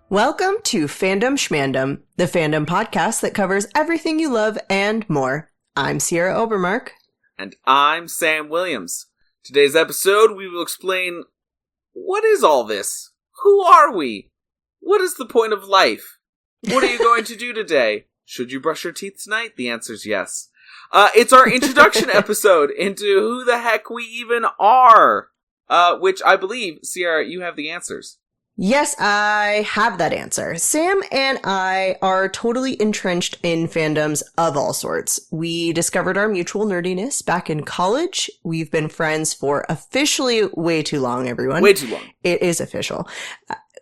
Welcome to Fandom Shmandom, the fandom podcast that covers everything you love and more. I'm Sierra Obermark. And I'm Sam Williams. Today's episode, we will explain, what is all this? Who are we? What is the point of life? What are you going to do today? Should you brush your teeth tonight? The answer is yes. It's our introduction episode into who the heck we even are. Which I believe, Sierra, you have the answers. Yes, I have that answer. Sam and I are totally entrenched in fandoms of all sorts. We discovered our mutual nerdiness back in college. We've been friends for officially way too long, everyone. Way too long. It is official.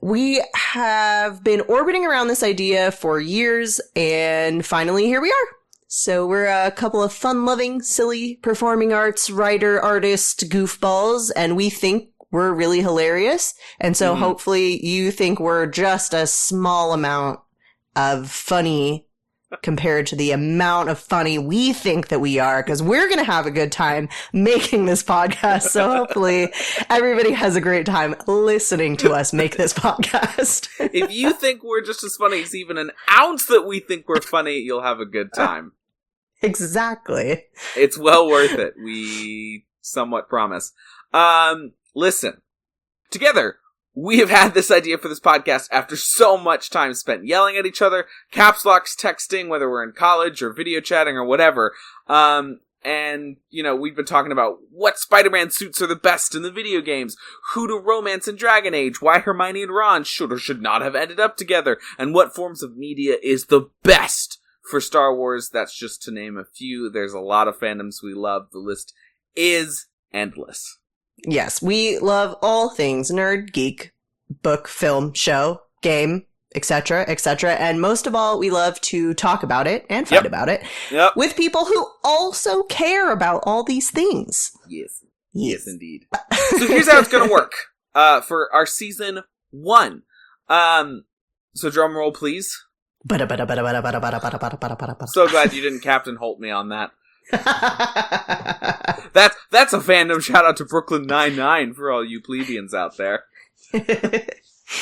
We have been orbiting around this idea for years, and finally here we are. So we're a couple of fun-loving, silly, performing arts, writer, artist, goofballs, and we think we're really hilarious. And so hopefully you think we're just a small amount of funny compared to the amount of funny we think that we are, because we're going to have a good time making this podcast. So hopefully everybody has a great time listening to us make this podcast. If you think we're just as funny as even an ounce that we think we're funny, you'll have a good time. Exactly. It's well worth it. We somewhat promise. Listen, together, we have had this idea for this podcast after so much time spent yelling at each other, caps locks, texting, whether we're in college or video chatting or whatever. And, you know, we've been talking about what Spider-Man suits are the best in the video games, who to romance in Dragon Age, why Hermione and Ron should or should not have ended up together, and what forms of media is the best for Star Wars. That's just to name a few. There's a lot of fandoms we love. The list is endless. Yes, we love all things nerd, geek, book, film, show, game, etc., etc. And most of all, we love to talk about it and fight about it with people who also care about all these things. Yes, indeed. So here's how it's going to work for our season 1. So drum roll, please. So glad you didn't Captain Holt me on that. That's a fandom shout out to Brooklyn Nine-Nine for all you plebeians out there.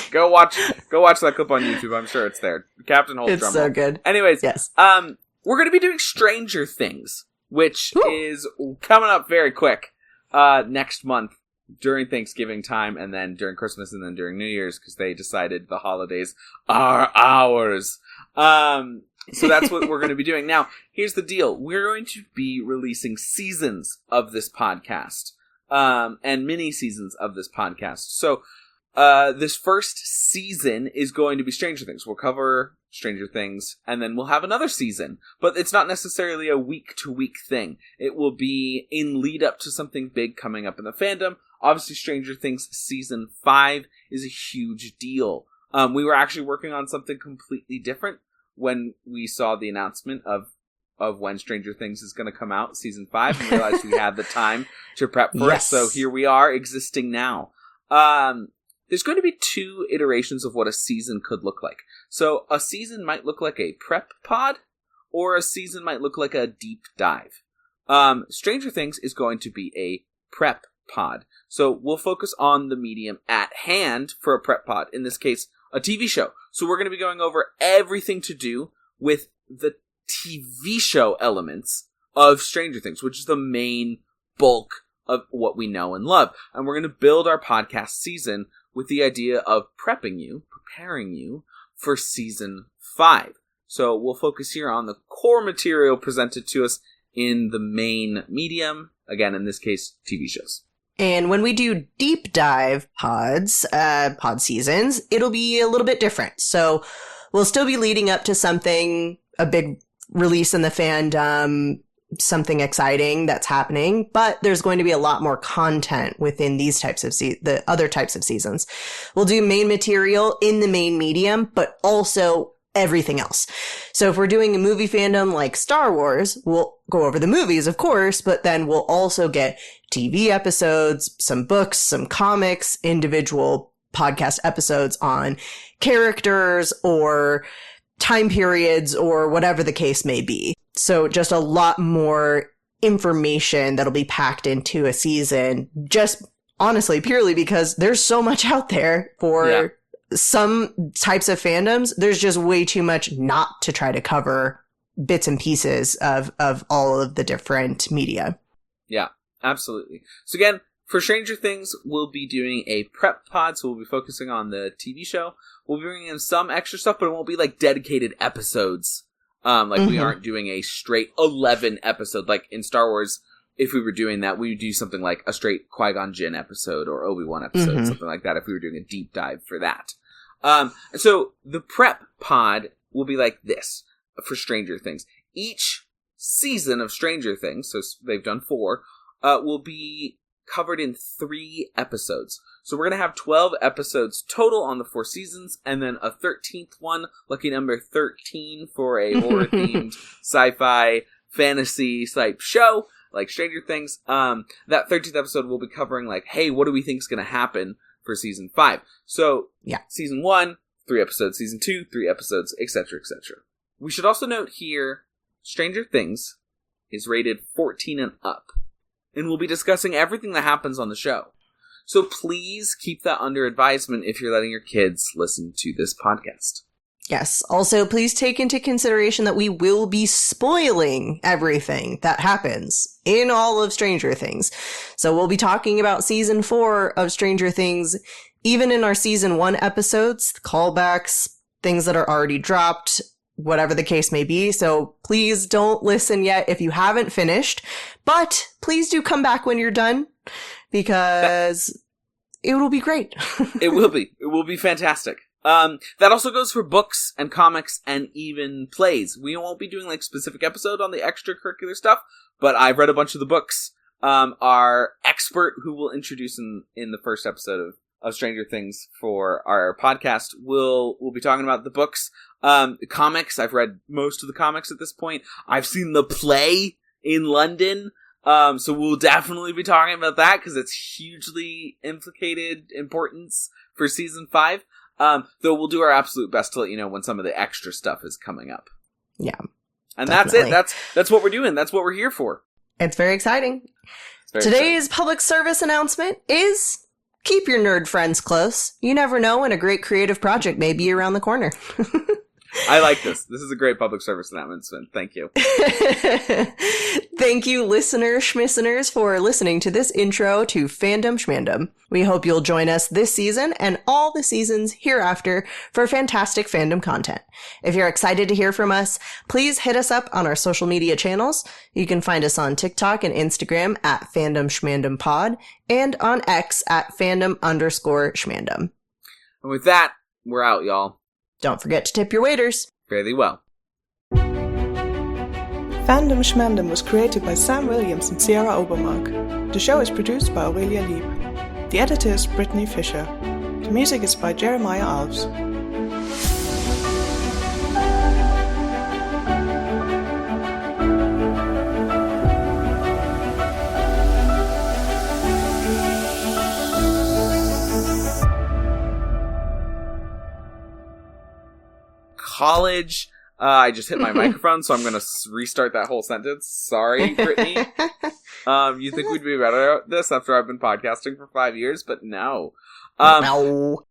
Go watch that clip on YouTube. I'm sure it's there. Captain Holt. It's so good. Anyways, yes. We're going to be doing Stranger Things, which is coming up very quick next month during Thanksgiving time, and then during Christmas, and then during New Year's, because they decided the holidays are ours. So that's what we're going to be doing. Now, here's the deal. We're going to be releasing seasons of this podcast, and mini seasons of this podcast. So, this first season is going to be Stranger Things. We'll cover Stranger Things, and then we'll have another season. But it's not necessarily a week-to-week thing. It will be in lead up to something big coming up in the fandom. Obviously, Stranger Things Season 5 is a huge deal. We were actually working on something completely different when we saw the announcement of when Stranger Things is going to come out, Season 5, and realized we had the time to prep for it. So here we are, existing now. There's going to be 2 iterations of what a season could look like. So a season might look like a prep pod, or a season might look like a deep dive. Stranger Things is going to be a prep pod. So we'll focus on the medium at hand for a prep pod. In this case, a TV show. So we're going to be going over everything to do with the TV show elements of Stranger Things, which is the main bulk of what we know and love. And we're going to build our podcast season with the idea of preparing you for Season 5. So we'll focus here on the core material presented to us in the main medium. Again, in this case, TV shows. And when we do deep dive pod seasons, it'll be a little bit different. So we'll still be leading up to something, a big release in the fandom, something exciting that's happening, but there's going to be a lot more content within these types of the other types of seasons. We'll do main material in the main medium, but also everything else. So if we're doing a movie fandom like Star Wars, we'll go over the movies, of course, but then we'll also get TV episodes, some books, some comics, individual podcast episodes on characters or time periods or whatever the case may be. So just a lot more information that'll be packed into a season, just honestly, purely because there's so much out there for some types of fandoms, there's just way too much not to try to cover bits and pieces of all of the different media. Yeah, absolutely. So again, for Stranger Things, we'll be doing a prep pod, so we'll be focusing on the TV show. We'll be bringing in some extra stuff, but it won't be like dedicated episodes. We aren't doing a straight 11 episode. Like in Star Wars, if we were doing that, we would do something like a straight Qui-Gon Jinn episode or Obi-Wan episode, something like that, if we were doing a deep dive for that. So the prep pod will be like this for Stranger Things. Each season of Stranger Things, so they've done 4, will be covered in 3 episodes. So we're going to have 12 episodes total on the 4 seasons, and then a 13th one, lucky number 13 for a horror-themed sci-fi fantasy type show, like Stranger Things. That 13th episode will be covering, like, hey, what do we think is going to happen for season 5? So, season 1, 3 episodes, season 2, 3 episodes, etc., etc. We should also note here, Stranger Things is rated 14 and up, and we'll be discussing everything that happens on the show. So please keep that under advisement if you're letting your kids listen to this podcast. Yes. Also, please take into consideration that we will be spoiling everything that happens in all of Stranger Things. So we'll be talking about season 4 of Stranger Things, even in our season 1 episodes, callbacks, things that are already dropped, whatever the case may be. So please don't listen yet if you haven't finished, but please do come back when you're done, because it will be great. It will be. It will be fantastic. That also goes for books and comics and even plays. We won't be doing like specific episode on the extracurricular stuff, but I've read a bunch of the books. Our expert who we'll introduce in the first episode of Stranger Things for our podcast will be talking about the books. Comics, I've read most of the comics at this point. I've seen the play in London. So we'll definitely be talking about that because it's hugely implicated importance for season 5. Though we'll do our absolute best to let you know when some of the extra stuff is coming up. Yeah. And definitely. That's it. That's what we're doing. That's what we're here for. It's very exciting. Today's public service announcement is keep your nerd friends close. You never know when a great creative project may be around the corner. I like this. This is a great public service announcement. Thank you. Thank you, listeners, schmisteners, for listening to this intro to Fandom Shmandom. We hope you'll join us this season and all the seasons hereafter for fantastic fandom content. If you're excited to hear from us, please hit us up on our social media channels. You can find us on TikTok and Instagram at Fandom Shmandom Pod and on X at Fandom_Shmandom. And with that, we're out, y'all. Don't forget to tip your waiters. Fare thee well. Fandom Shmandom was created by Sam Williams and Sierra Obermark. The show is produced by Aurelia Lieb. The editor is Brittany Fisher. The music is by Jeremiah Alves. College. I just hit my microphone, so I'm going to restart that whole sentence. Sorry, Brittany. You think we'd be better at this after I've been podcasting for 5 years, but no. No.